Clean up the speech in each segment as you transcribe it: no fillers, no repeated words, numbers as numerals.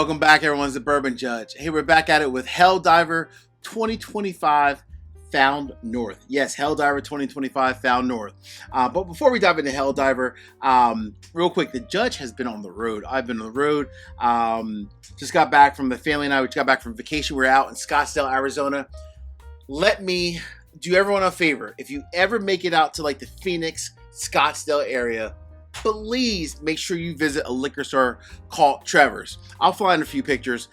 Welcome back, everyone. It's the Bourbon Judge. Hey, we're back at it with Helldiver 2025 Found North. Yes, Helldiver 2025 Found North. But before we dive into Helldiver, real quick, the Judge has been on the road. I've been on the road. Just got back from the family and I. We just got back from vacation. We were out in Scottsdale, Arizona. Let me do everyone a favor. If you ever make it out to like the Phoenix, Scottsdale area, please make sure you visit a liquor store called Trevor's. I'll find a few pictures.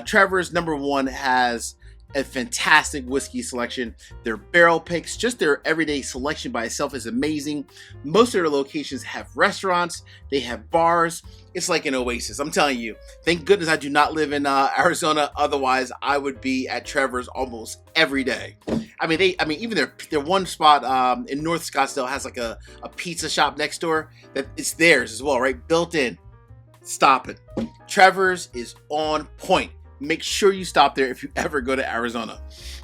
Trevor's, number one, has a fantastic whiskey selection. Their barrel picks, just their everyday selection by itself is amazing. Most of their locations have restaurants. They have bars. It's like an oasis. I'm telling you. Thank goodness I do not live in Arizona. Otherwise, I would be at Trevor's almost every day. I mean, even their one spot in North Scottsdale has like a pizza shop next door that it's theirs as well, right? Built in. Stop it. Trevor's is on point. Make sure you stop there if you ever go to Arizona.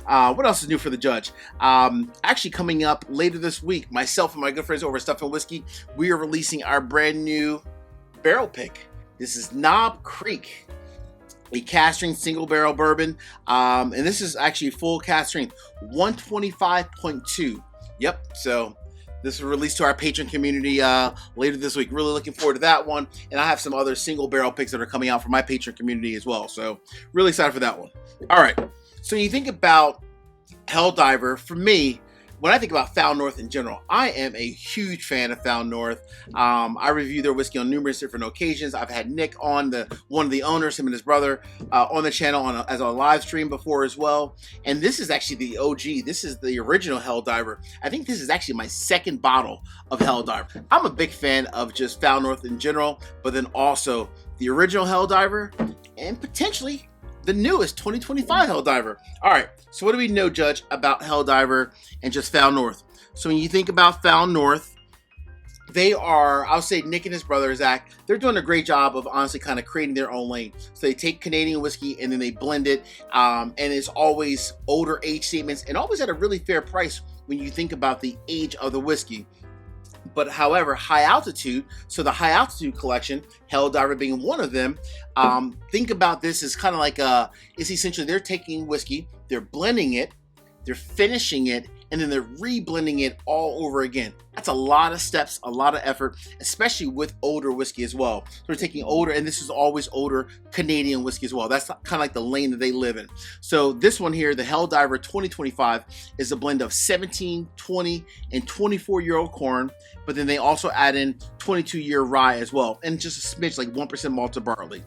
What else is new for the Judge? Actually, coming up later this week, myself and my good friends over at Stuff and Whiskey, we are releasing our brand new barrel pick. This is Knob Creek, a cast strength single barrel bourbon. And this is actually full cast strength, 125.2. Yep, so this will release to our Patron community later this week. Really looking forward to that one. And I have some other single barrel picks that are coming out for my Patron community as well. So really excited for that one. All right. So when you think about Helldiver, for me, when I think about Found North in general, I am a huge fan of Found North. I review their whiskey on numerous different occasions. I've had Nick on, one of the owners, him and his brother, on the channel as a live stream before as well. And this is actually the OG. This is the original Helldiver. I think this is actually my second bottle of Helldiver. I'm a big fan of just Found North in general, but then also the original Helldiver and potentially the newest 2025 Helldiver. All right, so what do we know, Judge, about Helldiver and just Found North? So when you think about Found North, they are, I'll say Nick and his brother, Zach, they're doing a great job of honestly kind of creating their own lane. So they take Canadian whiskey and then they blend it, and it's always older age statements and always at a really fair price when you think about the age of the whiskey. But however, high altitude, so the high altitude collection, Helldiver being one of them, think about this as kind of like it's essentially they're taking whiskey, they're blending it, they're finishing it, and then they're re-blending it all over again. That's a lot of steps, a lot of effort, especially with older whiskey as well. So they're taking older, and this is always older Canadian whiskey as well. That's kind of like the lane that they live in. So this one here, the Helldiver 2025, is a blend of 17, 20, and 24-year-old corn, but then they also add in 22-year rye as well, and just a smidge, like 1% malted barley.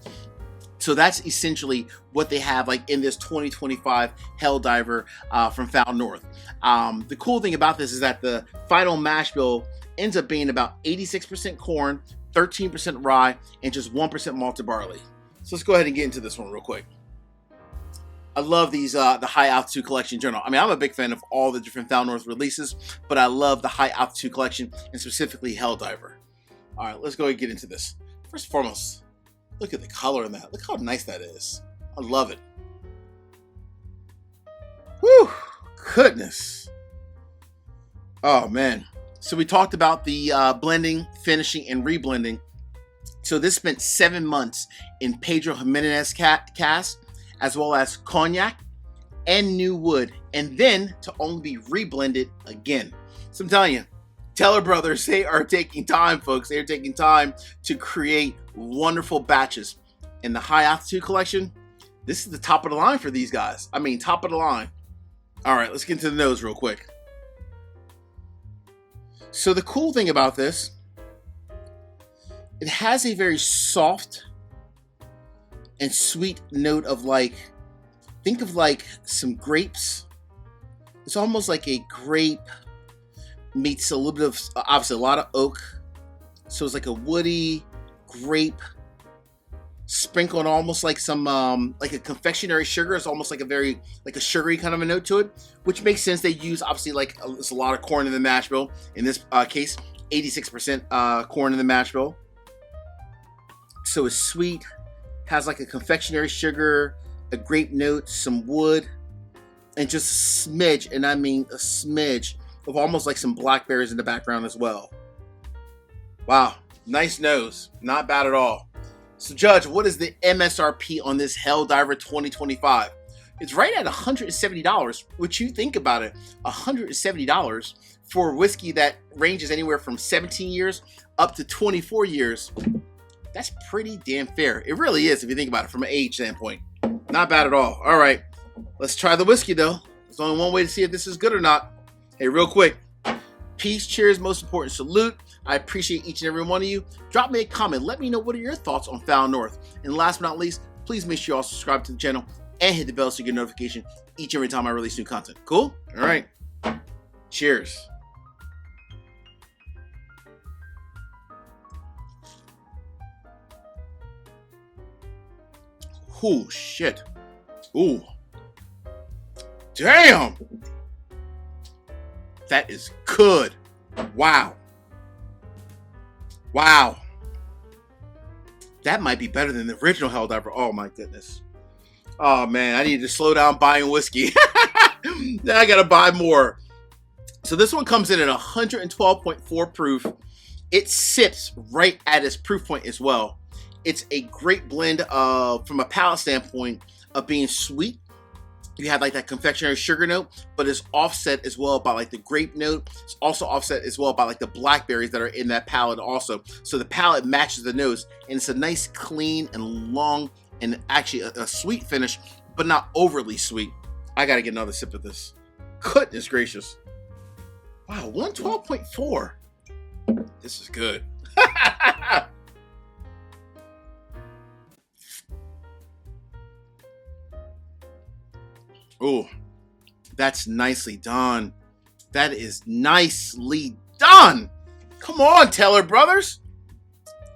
So that's essentially what they have like in this 2025 Helldiver from Found North. The cool thing about this is that the final mash bill ends up being about 86% corn, 13% rye, and just 1% malted barley. So let's go ahead and get into this one real quick. I love these the high altitude collection in general. I mean, I'm a big fan of all the different Found North releases, but I love the high altitude collection and specifically Helldiver. All right, let's go ahead and get into this. First and foremost, look at the color in that. Look how nice that is. I love it. Whew, goodness. Oh, man. So we talked about the blending, finishing, and reblending. So this spent 7 months in Pedro Jimenez cask, as well as cognac and new wood, and then to only be reblended again. So I'm telling you, Teller Brothers, they are taking time, folks. They are taking time to create wonderful batches. In the high altitude collection, this is the top of the line for these guys. I mean, top of the line. All right, let's get into the nose real quick. So the cool thing about this, it has a very soft and sweet note of like, think of like some grapes. It's almost like a grape meets a little bit of, obviously a lot of oak. So it's like a woody grape sprinkled almost like some, like a confectionery sugar. It's almost like a sugary kind of a note to it, which makes sense. They use obviously like there's a lot of corn in the mash bill. In this case, 86% corn in the mash bill. So it's sweet, has like a confectionery sugar, a grape note, some wood, and just a smidge, and I mean a smidge of almost like some blackberries in the background as well. Wow, nice nose, not bad at all. So, Judge, what is the MSRP on this Helldiver 2025? It's right at $170, which you think about it, $170 for whiskey that ranges anywhere from 17 years up to 24 years. That's pretty damn fair. It really is if you think about it from an age standpoint. Not bad at all. All right, let's try the whiskey though. There's only one way to see if this is good or not. Hey, real quick. Peace, cheers, most important, salute. I appreciate each and every one of you. Drop me a comment. Let me know what are your thoughts on Found North. And last but not least, please make sure you all subscribe to the channel and hit the bell so you get notification each and every time I release new content. Cool? All right. Cheers. Oh, shit. Ooh. Damn. That is good. Wow. Wow. That might be better than the original Helldiver. Oh my goodness. Oh man, I need to slow down buying whiskey. Then I gotta buy more. So this one comes in at 112.4 proof. It sips right at its proof point as well. It's a great blend of, from a palate standpoint, of being sweet. You have like that confectionery sugar note, but it's offset as well by like the grape note. It's also offset as well by like the blackberries that are in that palate also. So the palate matches the nose, and it's a nice clean and long and actually a sweet finish, but not overly sweet. I gotta get another sip of this. Goodness gracious. Wow, 112.4. This is good. Oh, that's nicely done. That is nicely done. Come on, Teller Brothers.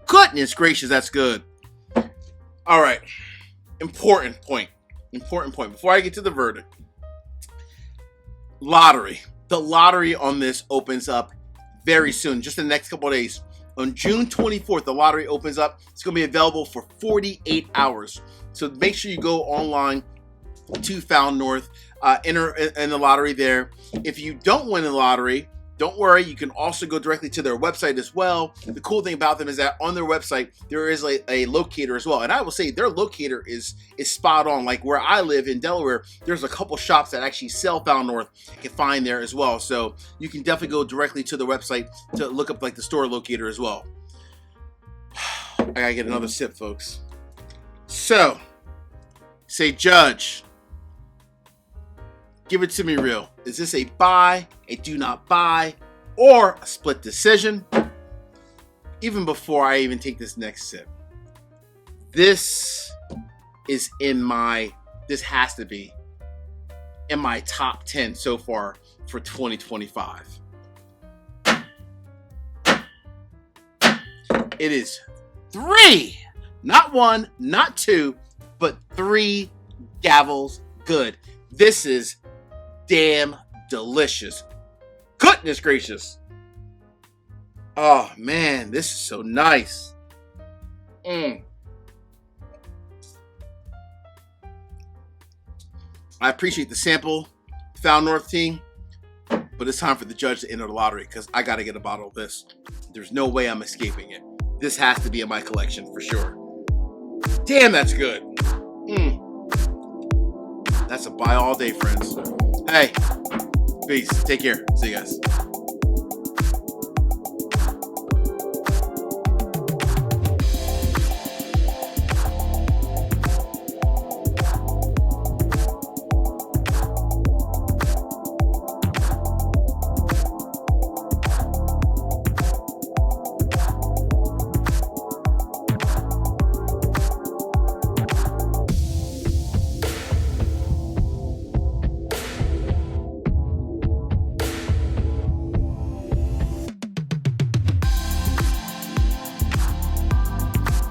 Goodness gracious, that's good. All right. Important point. Important point. Before I get to the verdict. Lottery. The lottery on this opens up very soon, just in the next couple of days. On June 24th, the lottery opens up. It's going to be available for 48 hours. So make sure you go online to Found North, enter in the lottery there. If you don't win the lottery, don't worry, you can also go directly to their website as well. The cool thing about them is that on their website there is a locator as well, and I will say their locator is spot on. Like where I live in Delaware, there's a couple shops that actually sell Found North you can find there as well, so you can definitely go directly to the website to look up like the store locator as well. I gotta get another sip, folks. So say, Judge, give it to me real. Is this a buy, a do not buy, or a split decision? Even before I even take this next sip, this is this has to be in my top 10 so far for 2025. It is 3, not 1, not 2, but 3 gavels good. This is damn delicious. Goodness gracious. Oh man, this is so nice. I appreciate the sample, Found North team, but it's time for the judge to enter the lottery because I gotta get a bottle of this. There's no way I'm escaping it. This has to be in my collection for sure. Damn, that's good. That's a buy all day, friends. Hey, peace. Take care. See you guys.